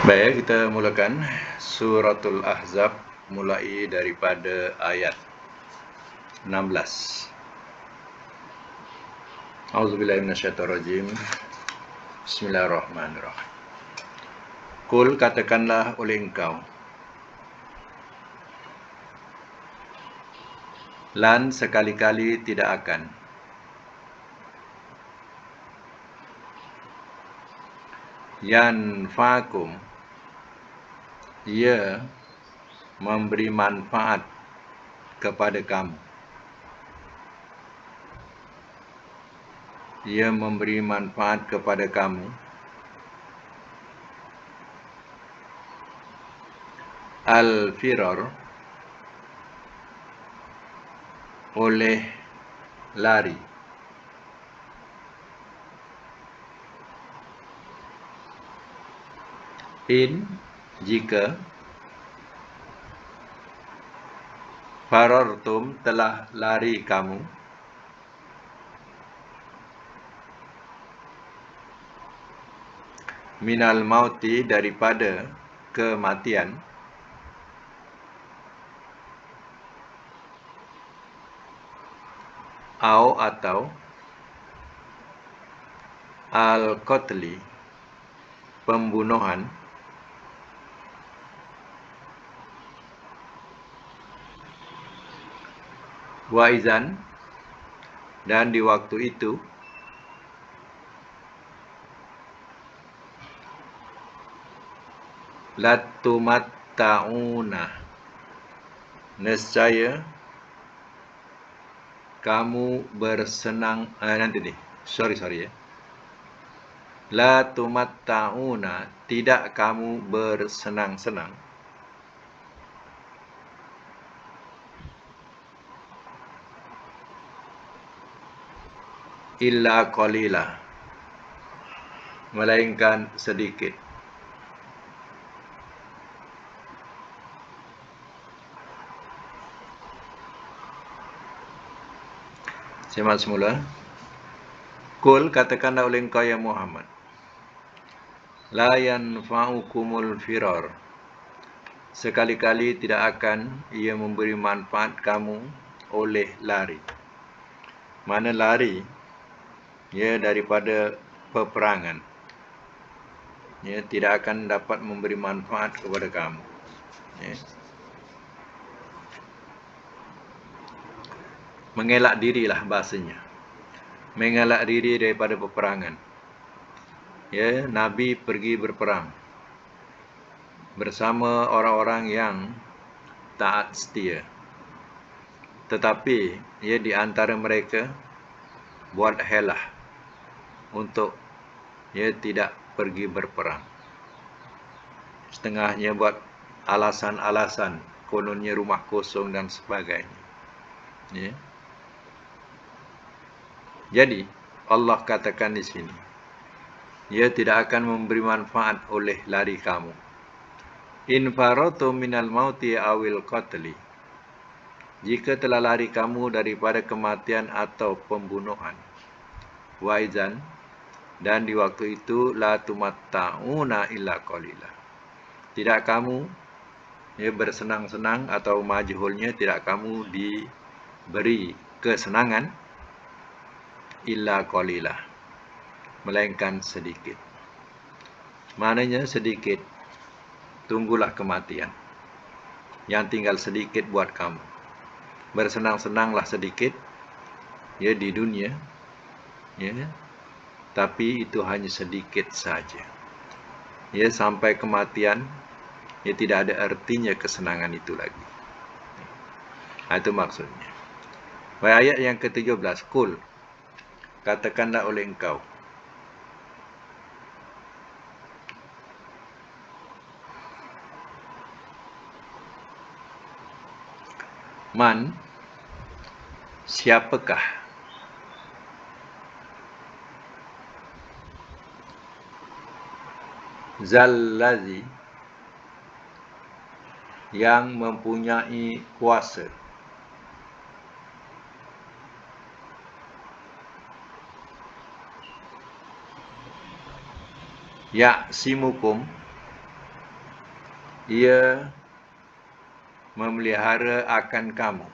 Baik, kita mulakan Suratul Ahzab mulai daripada ayat 16. A'udzubillahi minasyaitonirrajim. Bismillahirrahmanirrahim. Qul, katakanlah oleh engkau, lan sekali-kali tidak akan, yanfa'akum, ia memberi manfaat kepada kamu. Ia memberi manfaat kepada kamu. Al-firar, oleh lari. In, jika, farartum, telah lari kamu, minal mauti, daripada kematian, atau al-qatli, pembunuhan, waizan, dan di waktu itu, latumatta'una, nescaya kamu bersenang latumatta'una, tidak kamu bersenang-senang, illa qalila, melainkan sedikit. Simak semula. Qul, katakanlah oleh engkau ya Muhammad, la yanfa'ukumul firar, sekali-kali tidak akan ia memberi manfaat kamu oleh lari. Mana lari? Ya, daripada peperangan. Ya, tidak akan dapat memberi manfaat kepada kamu. Ya. Mengelak dirilah bahasanya. Mengelak diri daripada peperangan. Ya, Nabi pergi berperang bersama orang-orang yang taat setia. Tetapi, ya, di antara mereka buat helah untuk tidak pergi berperang. Setengahnya buat alasan-alasan, kononnya rumah kosong dan sebagainya. Ya. Jadi, Allah katakan di sini, ia tidak akan memberi manfaat oleh lari kamu. In faratu minal mauti awil qatli, jika telah lari kamu daripada kematian atau pembunuhan. Waizan, dan di waktu itu, la tumatta'una illa qalila, tidak kamu bersenang-senang, atau majhulnya, tidak kamu diberi kesenangan, illa qalila, melainkan sedikit. Maknanya sedikit, tunggulah kematian. Yang tinggal sedikit buat kamu. Bersenang-senanglah sedikit ya di dunia, ya, tapi itu hanya sedikit saja. Ya, sampai kematian, ya, tidak ada artinya kesenangan itu lagi. Itu maksudnya. Pada ayat yang ke-17, Qul, katakanlah oleh engkau, man, siapakah, zallazi, yang mempunyai kuasa, ya'simukum, ia memelihara akan kamu.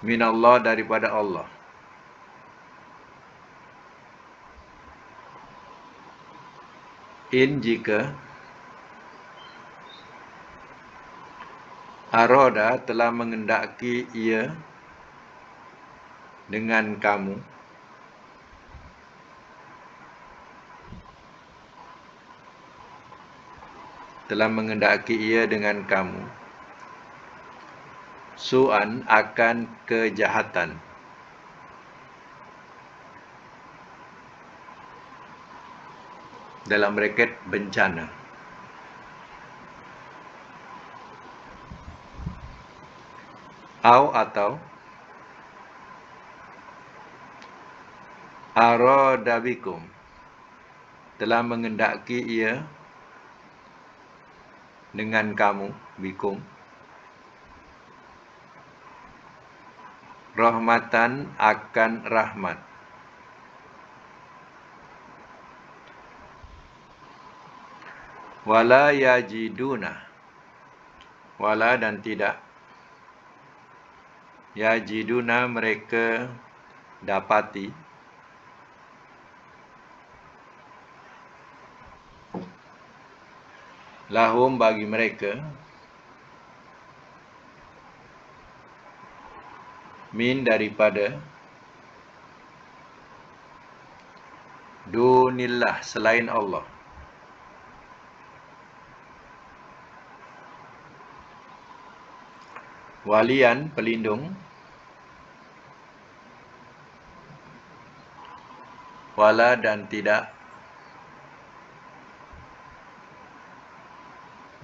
Minallah, daripada Allah. In, jika aroda, telah mengendaki ia dengan kamu, telah mengendaki ia dengan kamu, su'an, akan kejahatan, dalam braket bencana, atau arada bikum, telah mengendaki ia dengan kamu, bikum, rahmatan, akan rahmat, wala yajiduna, wala dan tidak, yajiduna, mereka dapati, lahum, bagi mereka, min, daripada, dunillah, selain Allah, walian, pelindung, wala dan tidak,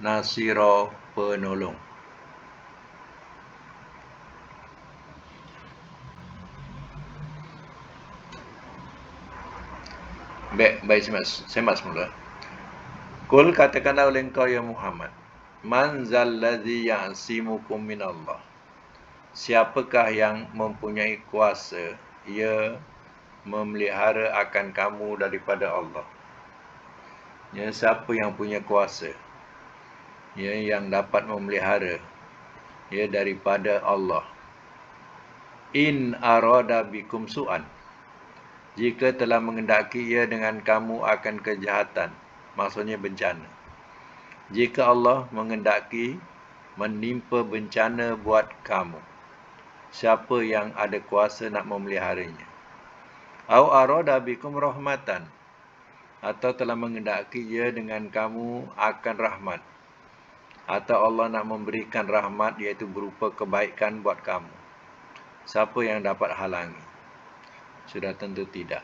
nasiro, penolong. Baik, semak semula. Kul, katakanlah oleh engkau ya Muhammad, man zalladzi ya'simukum minallah, siapakah yang mempunyai kuasa ia memelihara akan kamu daripada Allah. Ya, siapa yang punya kuasa, ya, yang dapat memelihara, ya, daripada Allah. In arada bikum su'an, jika telah mengendaki ia dengan kamu akan kejahatan, maksudnya bencana. Jika Allah mengendaki menimpa bencana buat kamu, siapa yang ada kuasa nak memeliharanya? Au arada bikum rahmatan, atau telah mengendaki ia dengan kamu akan rahmat, atau Allah nak memberikan rahmat, iaitu berupa kebaikan buat kamu. Siapa yang dapat halangi? Sudah tentu tidak.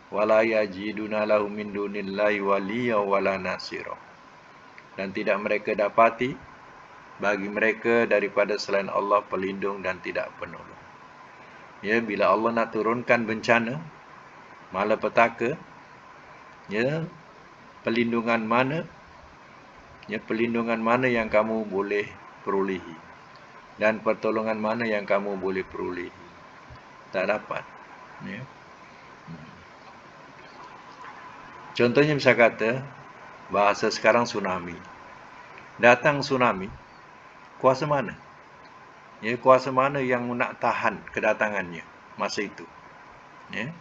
Wala yajiduna lahu min dunillahi waliya wala nasira, dan tidak mereka dapati bagi mereka daripada selain Allah pelindung dan tidak penolong. Ya, bila Allah nak turunkan bencana, malapetaka, ya, pelindungan mana yang kamu boleh perolehi, dan pertolongan mana yang kamu boleh perolehi? Tak dapat. Ya. Contohnya bisa kata, bahasa sekarang tsunami. Datang tsunami, kuasa mana? Ya, kuasa mana yang nak tahan kedatangannya masa itu? Ya.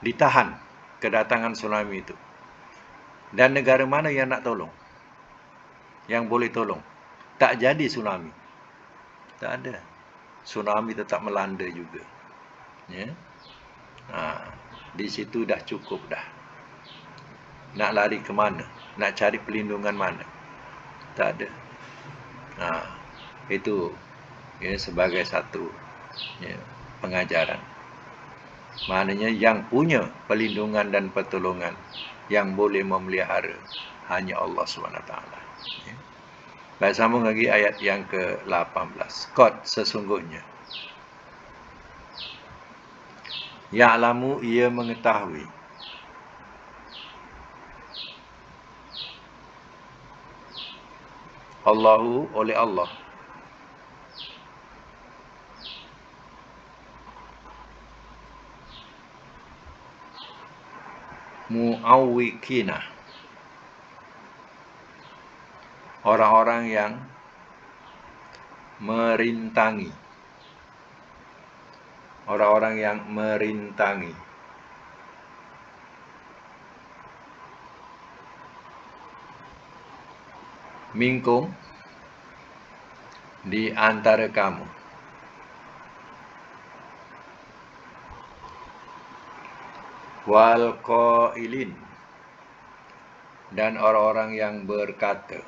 Ditahan kedatangan tsunami itu. Dan negara mana yang nak tolong? Yang boleh tolong? Tak jadi tsunami. Tak ada. Tsunami tetap melanda juga. Ya. Di situ dah cukup dah. Nak lari ke mana? Nak cari pelindungan mana? Tak ada. Itu, ya, sebagai satu, ya, pengajaran. Maknanya yang punya pelindungan dan pertolongan, yang boleh memelihara, hanya Allah SWT. Ya. Baik, sambung lagi ayat yang ke-18. Qad, sesungguhnya. Ya'lamu, ia mengetahui. Allahu, oleh Allah. muawwikina, orang-orang yang merintangi, orang-orang yang merintangi. Minkum, di antara kamu. Wal qailin, dan orang-orang yang berkata.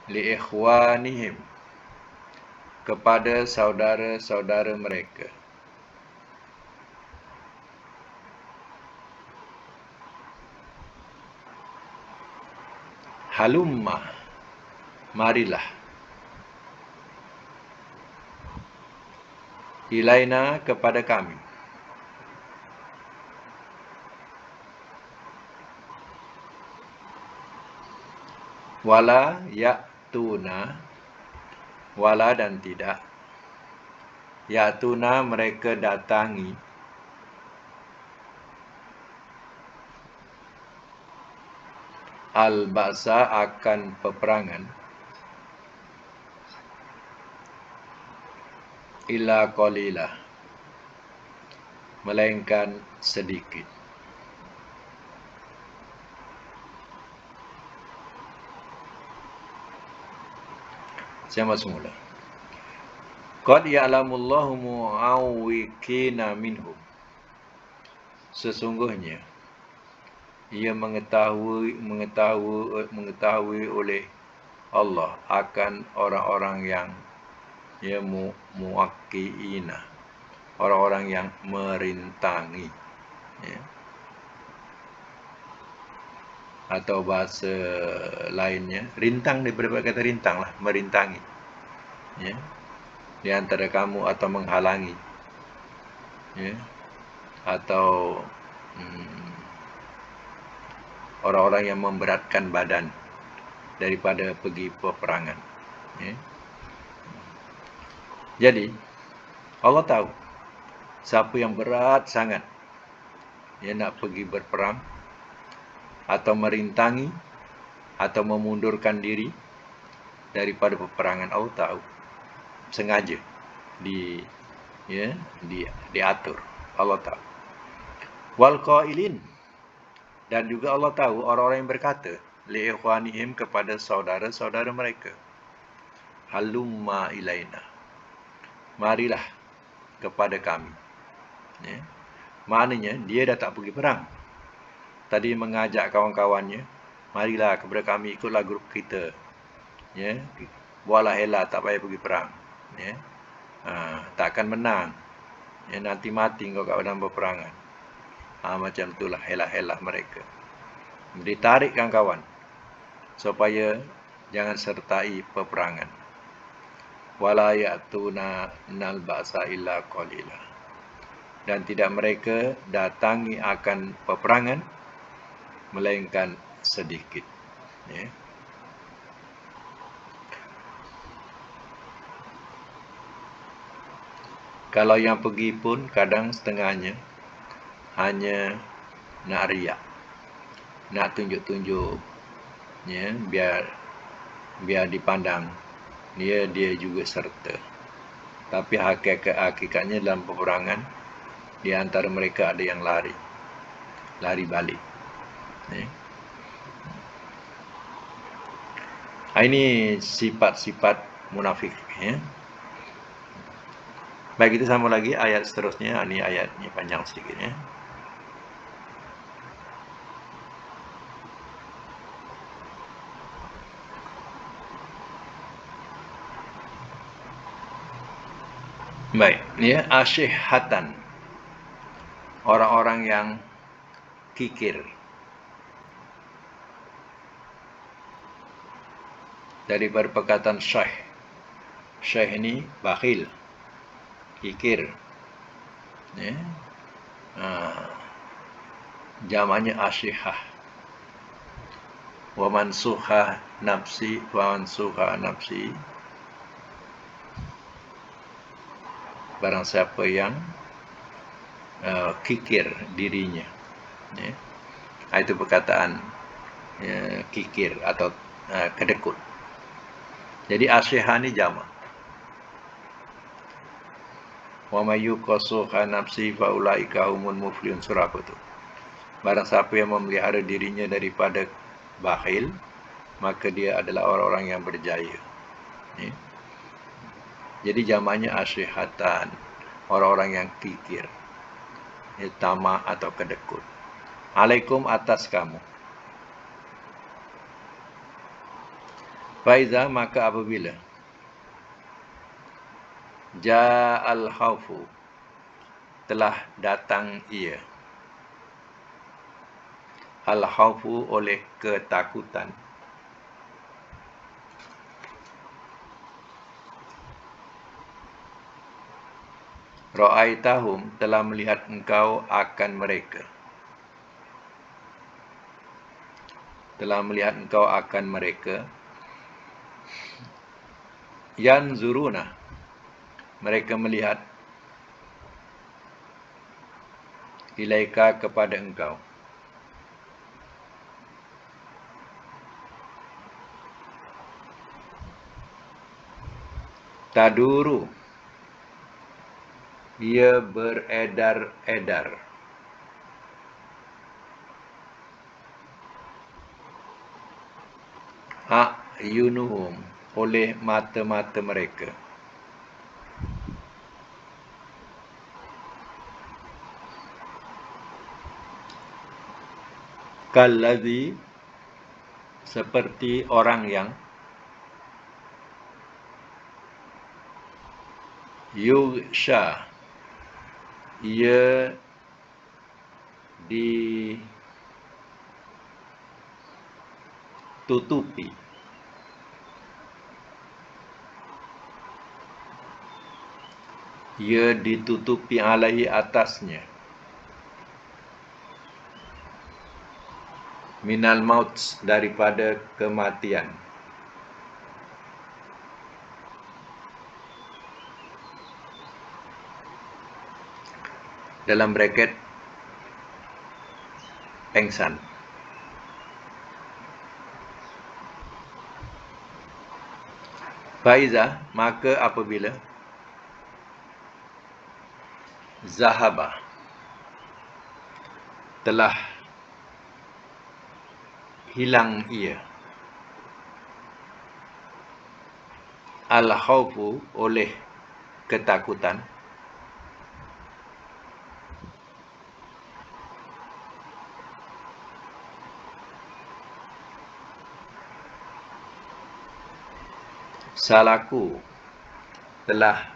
Li ikhwanihim, kepada saudara-saudara mereka. Halumma, marilah. Ilaina, kepada kami. Wala ya'tuna, wala dan tidak. Ya'tuna, mereka datangi. Al-ba'sa, akan peperangan. Illa qalila, melainkan sedikit. Sama semula. Qad ya'lamullahu mu'awwikina minhum, sesungguhnya ia mengetahui oleh Allah akan orang-orang yang muwakkiina, orang-orang yang merintangi, ya. Atau bahasa lainnya, rintang, daripada kata rintang lah, merintangi, ya. Di antara kamu, atau menghalangi, ya. Atau orang-orang yang memberatkan badan daripada pergi peperangan, ya. Jadi Allah tahu siapa yang berat sangat nak pergi berperang, atau merintangi, atau memundurkan diri daripada peperangan. Allah tahu, sengaja diatur. Allah tahu. Wal qailin, dan juga Allah tahu orang-orang yang berkata li ikhwanihim, kepada saudara-saudara mereka. Halumma ilaina, marilah kepada kami, ya. Maknanya dia dah tak pergi perang. Tadi mengajak kawan-kawannya, marilah kepada kami, ikutlah grup kita, ya. Buatlah helah, tak payah pergi perang, ya. Tak akan menang, ya. Nanti mati kau kat dalam peperangan. Macam itulah helah-helah mereka. Ditarik kawan-kawan supaya jangan sertai peperangan. Wala ya'tuna nal ba'sa illa qalila, dan tidak mereka datangi akan peperangan melainkan sedikit, ya. Kalau yang pergi pun kadang setengahnya hanya nak riak, nak tunjuk-tunjuk, ya, biar dipandang dia juga serta. Tapi hakikatnya dalam peperangan, di antara mereka ada yang lari balik, ya. Ini sifat-sifat munafik, ya. Baik, kita sambung lagi ayat seterusnya. Ini ayatnya panjang sedikit, ya. Baik, ya, asyihatan, orang-orang yang kikir. Daripada perkataan syah. Syah ini bakhil, kikir, ya. Jamaknya asyihah. Wa mansuha nafsi, barang siapa yang kikir dirinya. Ya. Itu perkataan kikir atau kedekut. Jadi asyihah ni jamak. Wa may yuqassuha nafsi fa ulaika humul muflihun, surah apa tu? Barang siapa yang memelihara dirinya daripada bakhil, maka dia adalah orang-orang yang berjaya. Ya. Jadi jamaknya asyihatan, orang-orang yang kikir, tamak atau kedekut. Alaikum, atas kamu. Faiza, maka apabila ja'al khaufu, telah datang ia. Al khaufu, oleh ketakutan. Ra'aitahum, telah melihat engkau akan mereka. Telah melihat engkau akan mereka. Yanzuruna, mereka melihat. Ilaika, kepada engkau. Taduru, ia beredar-edar. A'yunuhum, oleh mata-mata mereka. Kalladzi, seperti orang yang yughsha, ia ditutupi. Ia ditutupi alaihi, atasnya. Minal maut, daripada kematian. Dalam braket pengsan. Faiza, maka apabila zahaba, telah hilang ia. Al khaufu, oleh ketakutan. Salaku, telah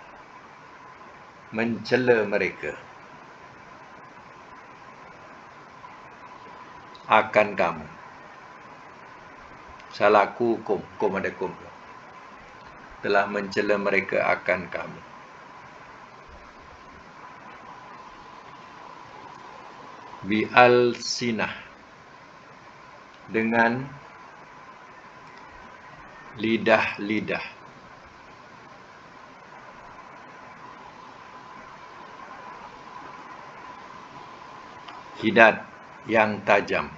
mencela mereka akan kamu. Salaku kum, ada kum. Telah mencela mereka akan kamu. Bi al-sinah, dengan lidah-lidah. Hidad, yang tajam.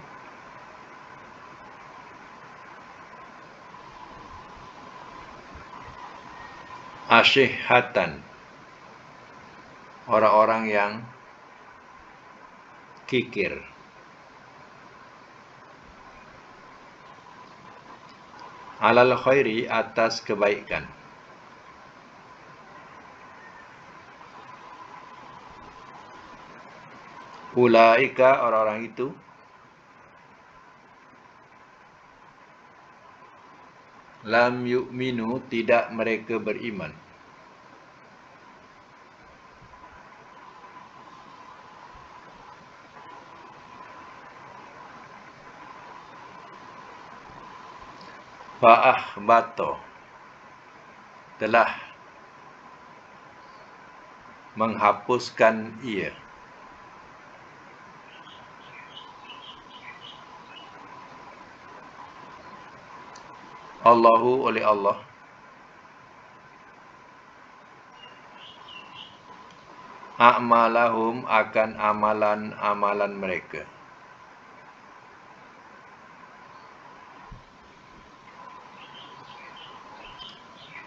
Asyihatan, orang-orang yang kikir. Alal khairi, atas kebaikan. Ulaika, orang-orang itu. Lam yu'minu, tidak mereka beriman. Fa'ahbato, telah menghapuskan ia. Allahu, oleh Allah. a'malahum akan amalan-amalan mereka.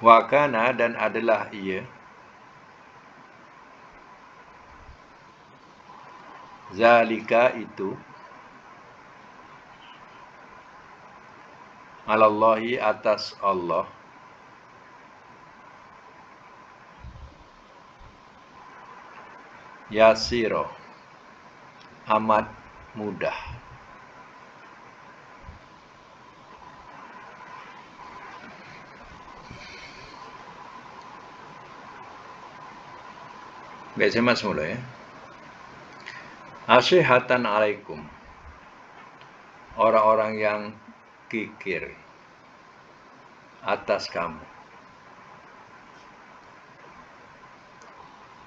Wa kana dan adalah ia zalika itu alallahi atas Allah yasiro amat mudah. Baik, saya masuk mula ya. Asyihatan alaikum, orang-orang yang kikir atas kamu.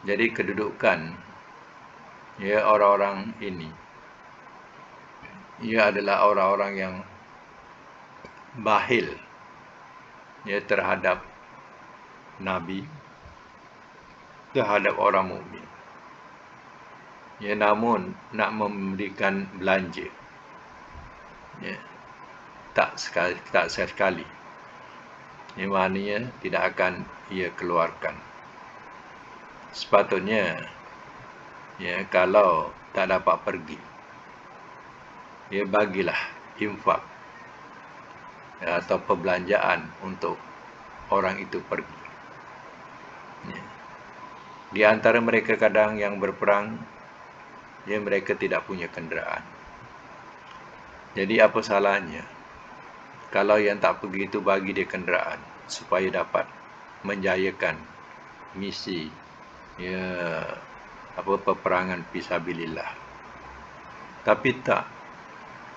Jadi kedudukan ya orang-orang ini, ia adalah orang-orang yang bahil ya terhadap Nabi, terhadap orang mukmin. Ya, namun nak memberikan belanja, ya, tak sekali. Ini maknanya tidak akan ia keluarkan. Sepatutnya, ya, kalau tak dapat pergi, ya bagilah infak ya, atau perbelanjaan untuk orang itu pergi. Ya. Di antara mereka kadang yang berperang, ya mereka tidak punya kenderaan. Jadi apa salahnya kalau yang tak pergi itu bagi dia kenderaan supaya dapat menjayakan misi ya peperangan fisabilillah. Tapi tak,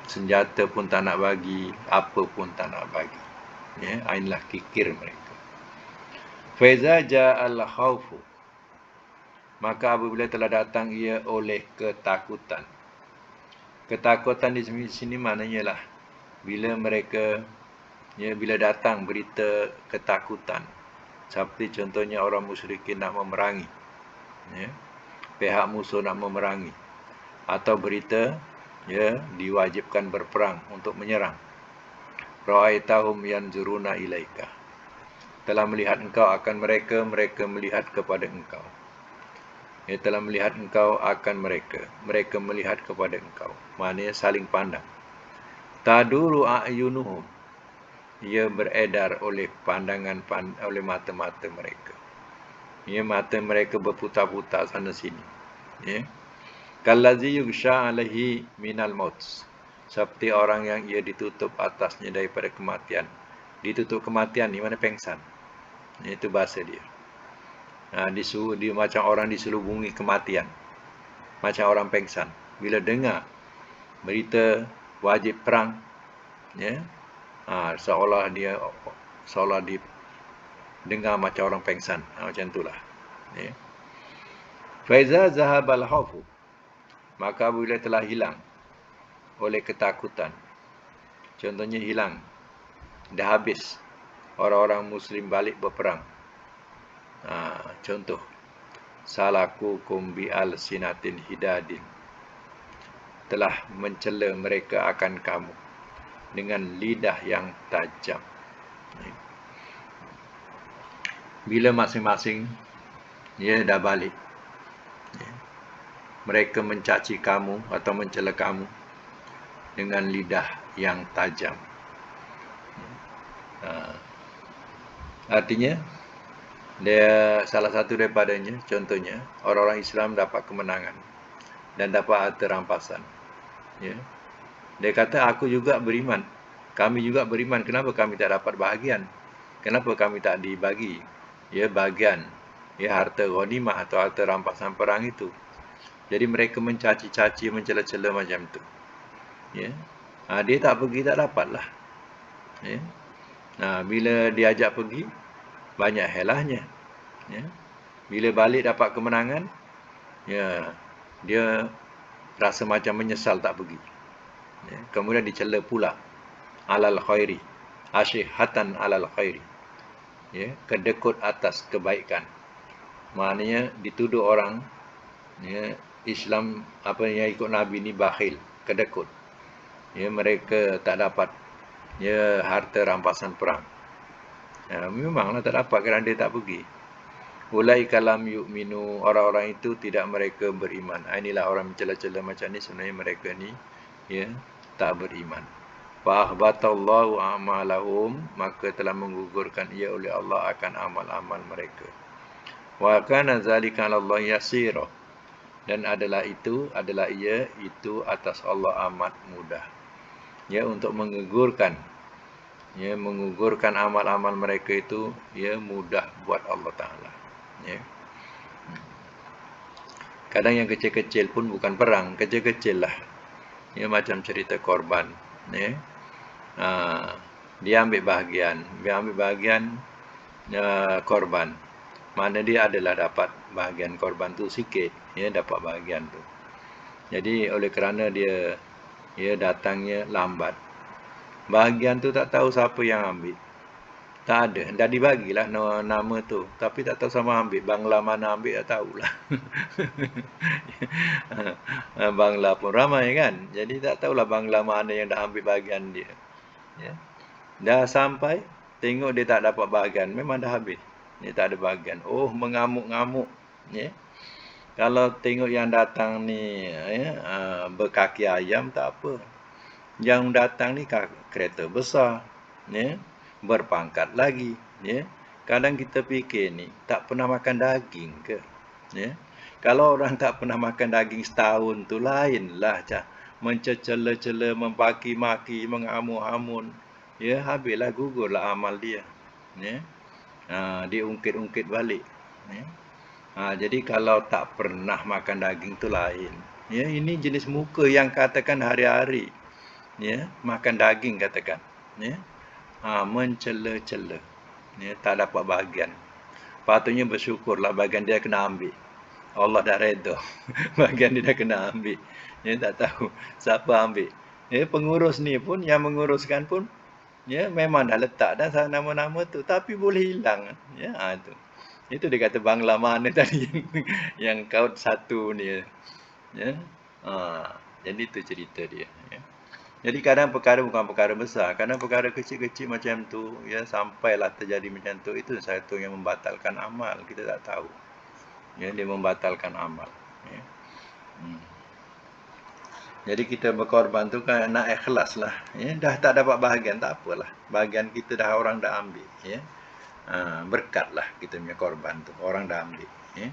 senjata pun tak nak bagi, apa pun tak nak bagi. Ya, inilah kikir mereka. Faiza ja'al khaufu, maka apabila telah datang ia oleh ketakutan. Ketakutan di sini maknanya lah bila mereka ya bila datang berita ketakutan, seperti contohnya orang musyrikin nak memerangi, ya, pihak musuh nak memerangi, atau berita ya diwajibkan berperang untuk menyerang. Ra'aitahum yanzuruna ilaika, telah melihat engkau akan mereka, mereka melihat kepada engkau. Ya, telah melihat engkau akan mereka, mereka melihat kepada engkau. Maknanya saling pandang. Taduru a'yunuhum, ia beredar oleh pandangan oleh mata-mata mereka. Ya, mata mereka berputar-putar sana sini. Ya. Kallazi yughsha alaihi minal maut, seperti orang yang ia ditutup atasnya daripada kematian. Ditutup kematian ni mana pengsan. Itu bahasa dia. Dia macam orang diselubungi kematian, macam orang pengsan. Bila dengar berita wajib perang, ya, seolah dia dengar macam orang pengsan, macam itulah. Ya. Faiza zahabal khaufu, maka bila telah hilang oleh ketakutan, contohnya hilang, dah habis orang-orang muslim balik berperang. Contoh, salakukum bi al-sinatin hidadin, telah mencela mereka akan kamu dengan lidah yang tajam. Bila masing-masing dia dah balik, mereka mencaci kamu atau mencela kamu dengan lidah yang tajam. Artinya dia salah satu daripadanya, contohnya orang-orang Islam dapat kemenangan dan dapat harta rampasan. Ya. Dia kata aku juga beriman, kami juga beriman, kenapa kami tak dapat bahagian? Kenapa kami tak dibagi ya bahagian ya harta ghanimah atau harta rampasan perang itu? Jadi mereka mencaci-caci, mencela-cela macam tu. Ya. Dia tak pergi tak dapatlah. Ya. Bila diajak pergi, banyak helahnya. Ya. Bila balik dapat kemenangan, ya, dia rasa macam menyesal tak pergi. Ya. Kemudian dicela pula alal khairi, asyihatan alal khairi, ya, kedekut atas kebaikan. Maknanya dituduh orang Ya, Islam apa yang ikut Nabi ni bakhil, kedekut. Ya, mereka tak dapat ya harta rampasan perang. Ya, memanglah tak dapat kerana dia tak pergi. Ulai kalam yu'minu, orang-orang itu tidak mereka beriman. Inilah orang mencela-cela macam ni, sebenarnya mereka ni ya tak beriman. Fa akhbatallahu a'malahum, maka telah menggugurkan ia oleh Allah akan amal-amal mereka. Wa kana zalika 'ala Allah yasira, dan adalah ia itu atas Allah amat mudah. Ya, untuk menggugurkan amal-amal mereka itu ya mudah buat Allah Taala. Ya. Kadang yang kecil-kecil pun bukan perang, kecil-kecil lah. Ya, macam cerita korban. Ya. Dia ambil bahagian korban. Mana dia adalah dapat bahagian korban tu sikit, ya, dapat bahagian tu. Jadi oleh kerana dia datangnya lambat, bahagian tu tak tahu siapa yang ambil. Tak ada. Dah dibagilah nama tu. Tapi tak tahu sama ambil. Bangla mana ambil tak tahulah. Bangla pun ramai kan. Jadi tak tahulah Bangla mana yang dah ambil bahagian dia. Ya. Dah sampai, tengok dia tak dapat bahagian. Memang dah habis. Dia tak ada bahagian. Oh, mengamuk-ngamuk. Ya. Kalau tengok yang datang ni berkaki ayam, tak apa. Yang datang ni kereta besar. Ya. Berpangkat lagi, ya. Kadang kita fikir ni tak pernah makan daging ke, ya. Kalau orang tak pernah makan daging setahun tu lainlah, mencela-cela, memaki-maki, mengamun-amun, ya, habislah, gugurlah amal dia, ya. Diungkit-ungkit balik, ya. Jadi kalau tak pernah makan daging tu lain, ya. Ini jenis muka yang katakan hari-hari, ya, makan daging katakan, ya. Mencela-cela, ya, tak dapat bahagian. Patutnya bersyukurlah bahagian dia kena ambil. Allah dah redha. Bahagian dia dah kena ambil. Ya, tak tahu siapa ambil. Ya, pengurus ni pun, yang menguruskan pun, ya, memang dah letak dah nama-nama tu, tapi boleh hilang. Ya, tu. Itu dia kata Bangla mana tadi yang kaut satu ni. Ya. Jadi itu cerita dia, ya. Jadi kadang perkara bukan perkara besar, kadang perkara kecil-kecil macam tu, ya, sampailah terjadi macam tu, itu satu yang membatalkan amal, kita tak tahu. Ya, dia membatalkan amal. Ya. Jadi kita berkorban tu kan nak ikhlas lah. Ya, dah tak dapat bahagian, tak apalah. Bahagian kita dah orang dah ambil. Ya. Berkatlah kita punya korban tu, orang dah ambil. Ya.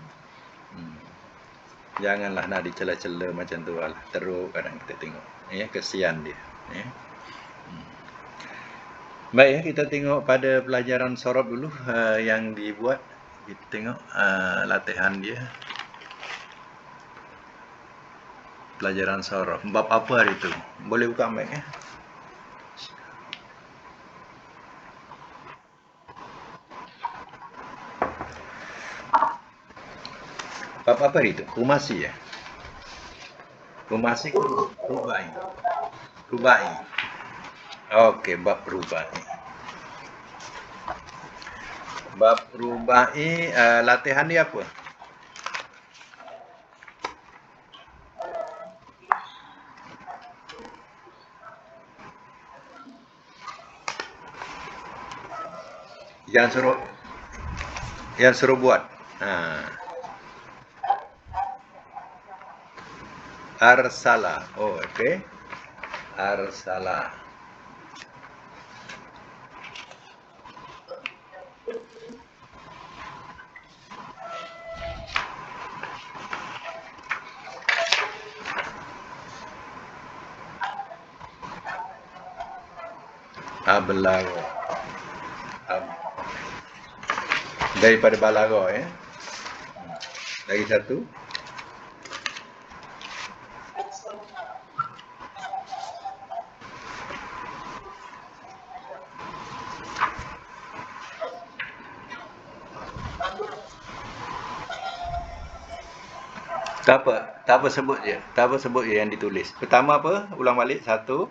Janganlah nak dicela-cela macam tu lah. Teruk kadang kita tengok. Ya, kesian dia. Ya. Baik, ya, kita tengok pada pelajaran sorob dulu yang dibuat. Kita tengok latihan dia. Pelajaran sorob. Bab apa hari itu? Boleh buka mic ya? Bab apa hari itu? Kumasi ya? Kumasi Rubai. Rubai. Okey, bab Rubai. Bab Rubai, latihan dia apa? Yang suruh buat. Arsala. Oh, okey. Arsala. Belago. Daripada balago ya. Lagi satu. Tak apa sebut je. Tak apa sebut je yang ditulis. Pertama apa? Ulang balik. Satu.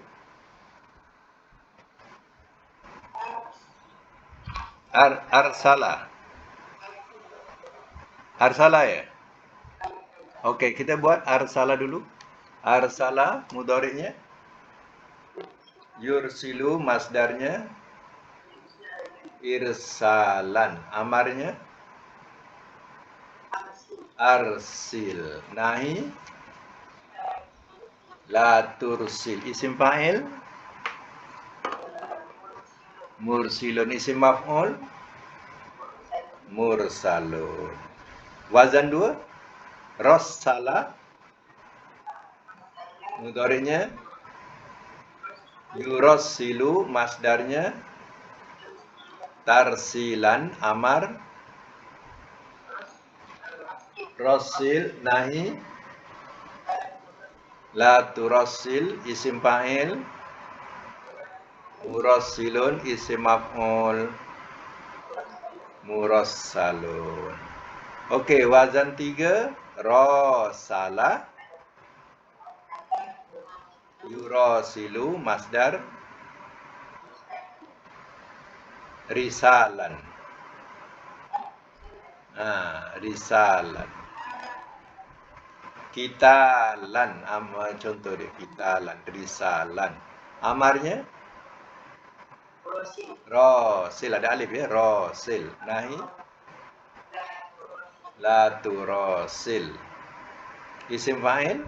Arsala. Arsala ya? Okey, kita buat arsala dulu. Arsala mudhari'nya. Yursilu masdarnya. Irsalan. Amarnya. Arsil. Nahi. La tursil. Isim fa'il. Mursilun. Isim maf'ul. Mursalun. Wazan 2. Rassala. Mudhari'nya. Yurassilu masdarnya. Tarsilan. Amar. Rasil. Nahi. La turassil isim fa'il. Murassilun isim maf'ul. Murassalun. Okey, wazan 3. Rasala. Yurasilu masdar. Risalan. Risalan. Kitalan. Contoh dia. Kitalan. Risalan. Amarnya. Rasil. Ada alif ya. Rasil. Nahi. La turasil. Isim fa'il.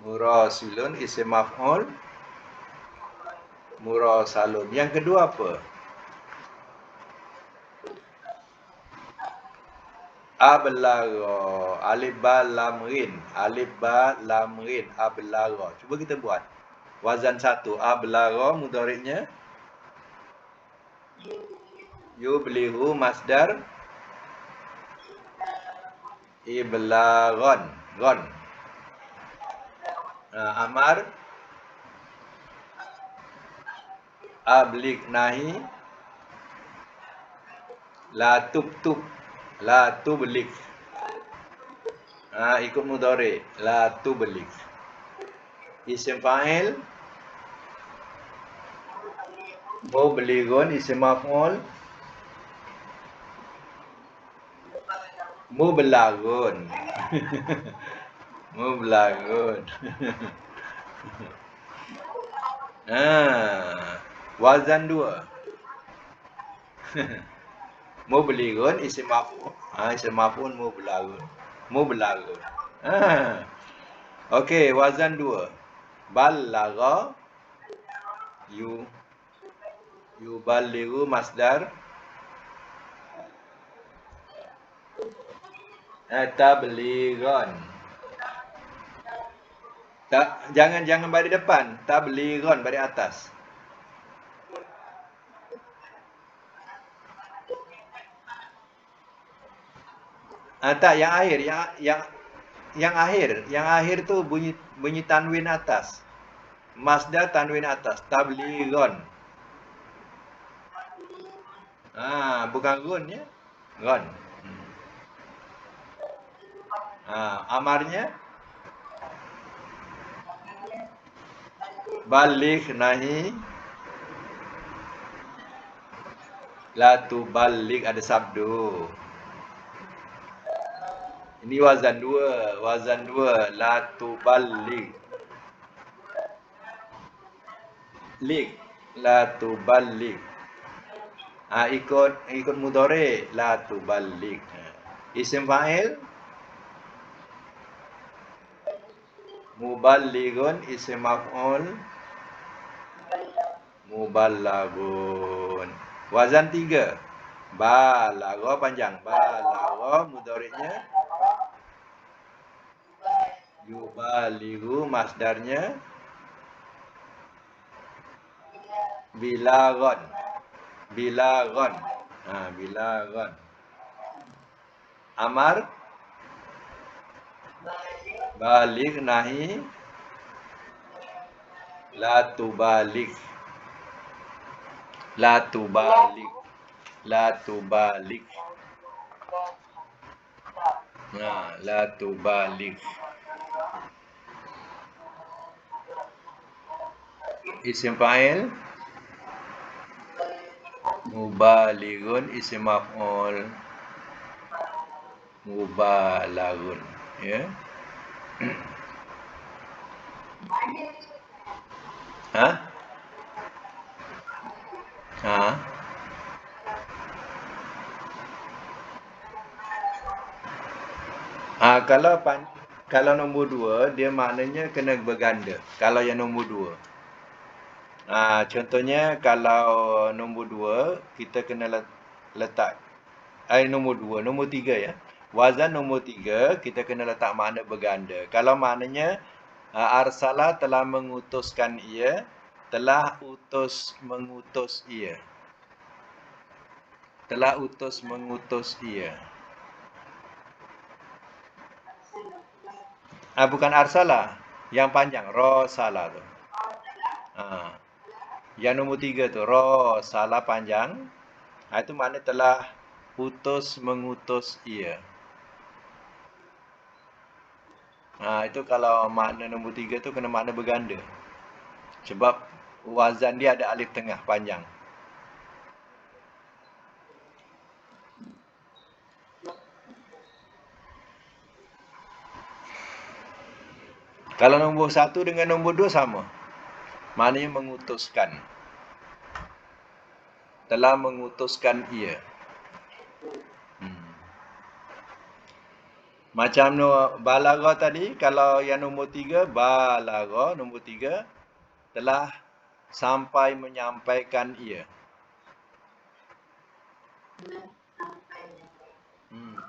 Murasilun. Isim maf'ul. Murasalun. Yang kedua apa? Ablagha. Alif ba lam rin. Alif ba lam rin. Ablagha. Cuba kita buat. Wazan 1. Ablagha mudhari'nya. Yublighu masdar. Iblaghan. Gon. Amar. Ablig. Nahi. La tub. La tublig. Ikut mudhari'. La tublig. Isim fa'il. Mublighun isim maf'ul. Mublaghun. Mublaghun. Wazan 2. Mublighun isim maf'ul. Isim maf'ul mublaghun. Mublaghun. Okey, wazan 2. Ballagha. Yuballighu masdar. Tablighan. Jangan balik depan. Tablighan balik atas. Tak, yang akhir, yang akhir tu bunyi tanwin atas. Masdar tanwin atas. Tablighan. Bukan gun ya. Gun. Amarnya. Balik. Nahi. La tubalik. Ada sabdu. Ini wazan 2. Wazan 2. La tubalik. Lik. La tubalik. Ikut mudhari'. La tubalik. Isim fa'il. Muballighun isim maf'ul. Muballaghun. Wazan 3. Balagha panjang. Balagha mudhari'nya. Yubalighu masdarnya. Bilaghan. Bilaghan. Bilaghan. Amar. Balik. Nahi. La tubalik. La tubalik. La tubalik. La tubalik. Isim fa'il. Mubalighun isim maf'ul. Mubalaghun. Ya. Ha? Ha? Kalau nombor 2 dia maknanya kena berganda. Kalau yang nombor 2. Contohnya kalau nombor 2 kita kena letak nombor 2, nombor 3 ya. Wazan nombor 3 kita kena letak makna berganda. Kalau maknanya arsala telah mengutuskan ia, telah mengutus ia. Telah mengutus ia. Bukan arsala, yang panjang rosala tu. Yang nombor 3 tu rosala panjang. Itu makna telah mengutus ia. Itu kalau makna nombor 3 tu kena makna berganda. Sebab wazan dia ada alif tengah panjang. Kalau nombor 1 dengan nombor 2 sama. Maknanya mengutuskan. Telah mengutuskan ia. Macam balagha tadi, kalau yang nombor 3, balagha nombor 3 telah sampai menyampaikan ia.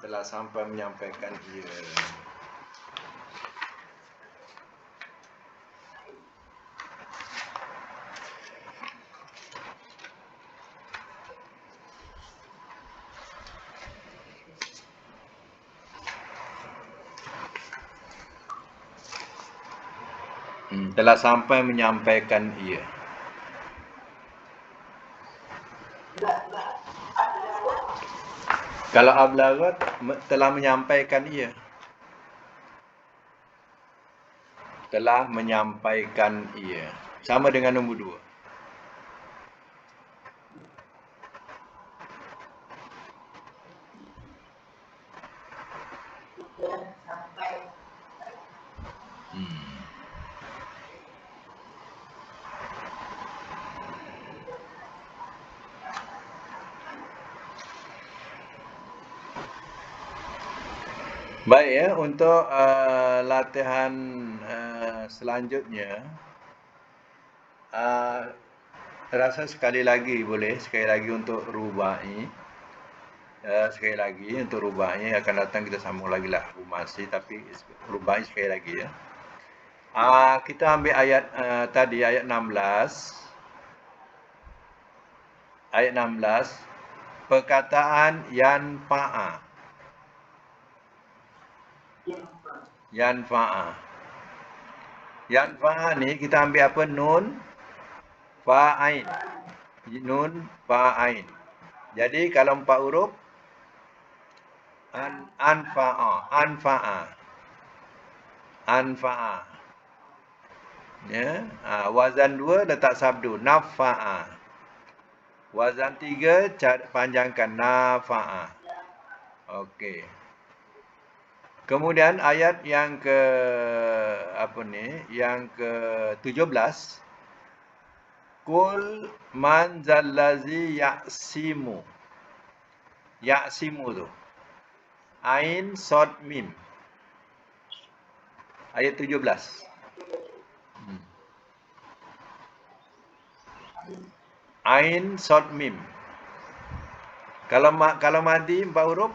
Telah sampai menyampaikan ia. Telah sampai menyampaikan ia. Kalau ablaghat telah menyampaikan ia. Telah menyampaikan ia. Sama dengan nombor 2. Baik ya, untuk latihan selanjutnya, rasa sekali lagi untuk rubai. Sekali lagi untuk rubai akan datang kita sambung lagi lah rumasi, tapi rubai sekali lagi ya. Kita ambil ayat tadi ayat 16. Ayat 16 perkataan yanfa'a. Yanfa'a ni kita ambil apa? Nun fa'ain. Nun fa'ain. Jadi kalau 4 huruf anfa'a. Ya, wazan 2 letak sabdu nafa'a. Wazan 3 panjangkan nafa'a. Okey. Kemudian ayat yang yang ke-17. Kul man zallazi ya'simu. Ya'simu tu. Ain sod mim. Ayat 17. Ain sod mim. Kalau madi 4 huruf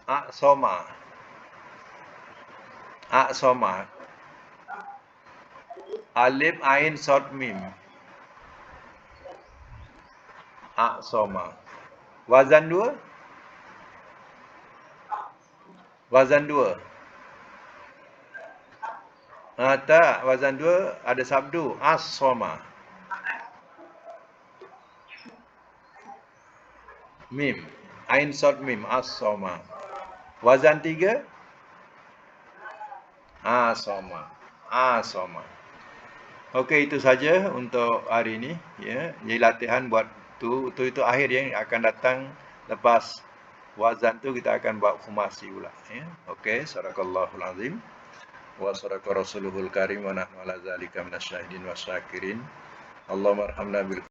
A'soma. Alif ain sod mim. A'soma. Wazan 2. Tak, wazan 2 ada sabdu as-soma. Mim. Ain sod mim as-soma. Wazan 3 Asoma. Okey, itu saja untuk hari ini ya. Jadi latihan buat itu akhir yang akan datang lepas wazan tu kita akan buat khumasi pula ya. Okey, sadaqallahul azim wa sadaqa rasuluhul karim wa nahnu ala zalika minasyahidin wasyakirin. Allahumma arhamna bil